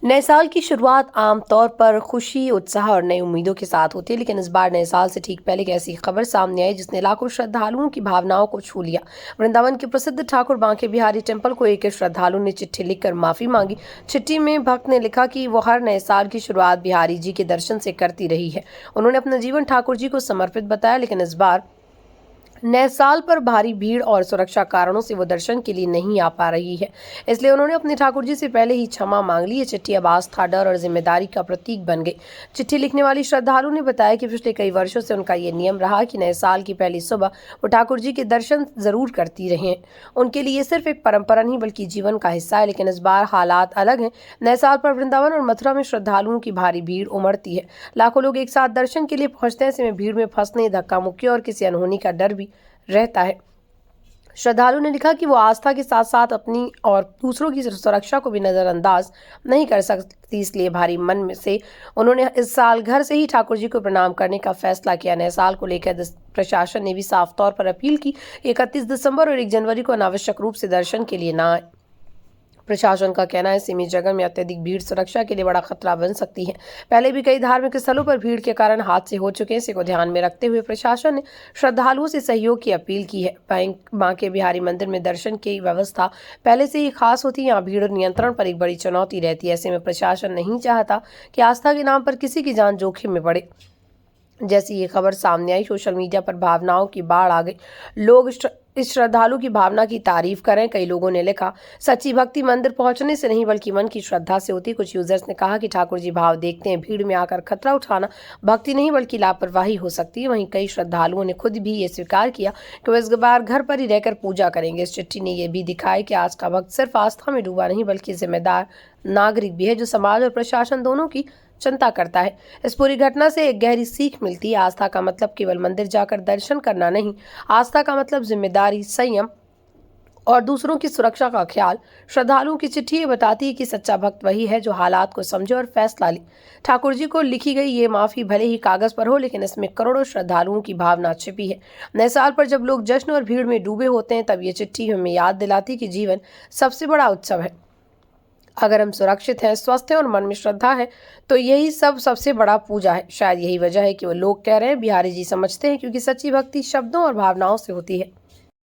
नए साल की शुरुआत आमतौर पर खुशी, उत्साह और नई उम्मीदों के साथ होती है, लेकिन इस बार नए साल से ठीक पहले एक ऐसी खबर सामने आई जिसने लाखों श्रद्धालुओं की भावनाओं को छू लिया। वृंदावन के प्रसिद्ध ठाकुर बांके बिहारी टेम्पल को एक श्रद्धालु ने चिट्ठी लिखकर माफी मांगी। चिट्ठी में भक्त ने लिखा कि वो हर नए साल की शुरुआत बिहारी जी के दर्शन से करती रही है। उन्होंने अपना जीवन ठाकुर जी को समर्पित बताया, लेकिन इस बार नए साल पर भारी भीड़ और सुरक्षा कारणों से वो दर्शन के लिए नहीं आ पा रही है। इसलिए उन्होंने अपने ठाकुर जी से पहले ही क्षमा मांग ली। ये चिट्ठी अब आस्था, डर और जिम्मेदारी का प्रतीक बन गई। चिट्ठी लिखने वाली श्रद्धालु ने बताया कि पिछले कई वर्षों से उनका ये नियम रहा कि नए साल की पहली सुबह वो ठाकुर जी के दर्शन जरूर करती रहे हैं। उनके लिए सिर्फ एक परंपरा नहीं बल्कि जीवन का हिस्सा है। लेकिन इस बार हालात अलग हैं। नए साल पर वृंदावन और मथुरा में श्रद्धालुओं की भारी भीड़ उमड़ती है। लाखों लोग एक साथ दर्शन के लिए पहुंचते हैं। ऐसे में भीड़ में फंसने, धक्का मुक्की और किसी अनहोनी का डर भी रहता है। श्रद्धालु ने लिखा कि वो आस्था के साथ साथ अपनी और दूसरों की सुरक्षा को भी नजरअंदाज नहीं कर सकती, इसलिए भारी मन में से उन्होंने इस साल घर से ही ठाकुर जी को प्रणाम करने का फैसला किया। नए साल को लेकर प्रशासन ने भी साफ तौर पर अपील की। 31 दिसंबर और 1 जनवरी को अनावश्यक रूप से दर्शन के लिए न आए। प्रशासन का कहना है सीमित जगह में अत्यधिक भीड़ सुरक्षा के लिए बड़ा खतरा बन सकती है। पहले भी कई धार्मिक स्थलों पर भीड़ के कारण हादसे हो चुके हैं। इसी को ध्यान में रखते हुए प्रशासन ने श्रद्धालुओं से सहयोग की अपील की है। बांके बिहारी मंदिर में दर्शन की व्यवस्था पहले से ही खास होती है। यहाँ भीड़ नियंत्रण पर एक बड़ी चुनौती रहती है। ऐसे में प्रशासन नहीं चाहता कि आस्था के नाम पर किसी की जान जोखिम में पड़े। जैसी ये खबर सामने आई, सोशल मीडिया पर भावनाओं की बाढ़ आ गई। लोग इस श्रद्धालु की भावना की तारीफ करें। कई लोगों ने लिखा, सच्ची भक्ति मंदिर पहुंचने से नहीं बल्कि मन की श्रद्धा से होती। कुछ यूजर्स ने कहा कि ठाकुर जी भाव देखते हैं, भीड़ में आकर खतरा उठाना भक्ति नहीं बल्कि लापरवाही हो सकती है। वहीं कई श्रद्धालुओं ने खुद भी ये स्वीकार किया कि वो इस बार घर पर ही रहकर पूजा करेंगे। इस चिट्ठी ने यह भी दिखाया कि आज का भक्त सिर्फ आस्था में डूबा नहीं बल्कि जिम्मेदार नागरिक भी है, जो समाज और प्रशासन दोनों की चिंता करता है। इस पूरी घटना से एक गहरी सीख मिलती है। आस्था का मतलब केवल मंदिर जाकर दर्शन करना नहीं, आस्था का मतलब जिम्मेदारी, संयम और दूसरों की सुरक्षा का ख्याल। श्रद्धालुओं की चिट्ठी ये बताती है कि सच्चा भक्त वही है जो हालात को समझे और फैसला ले। ठाकुर जी को लिखी गई ये माफी भले ही कागज पर हो, लेकिन इसमें करोड़ों श्रद्धालुओं की भावना छिपी है। नए साल पर जब लोग जश्न और भीड़ में डूबे होते हैं, तब ये चिट्ठी हमें याद दिलाती कि जीवन सबसे बड़ा उत्सव है। अगर हम सुरक्षित हैं, स्वस्थ हैं और मन में श्रद्धा है, तो यही सबसे बड़ा पूजा है। शायद यही वजह है कि वो लोग कह रहे हैं बिहारी जी समझते हैं, क्योंकि सच्ची भक्ति शब्दों और भावनाओं से होती है।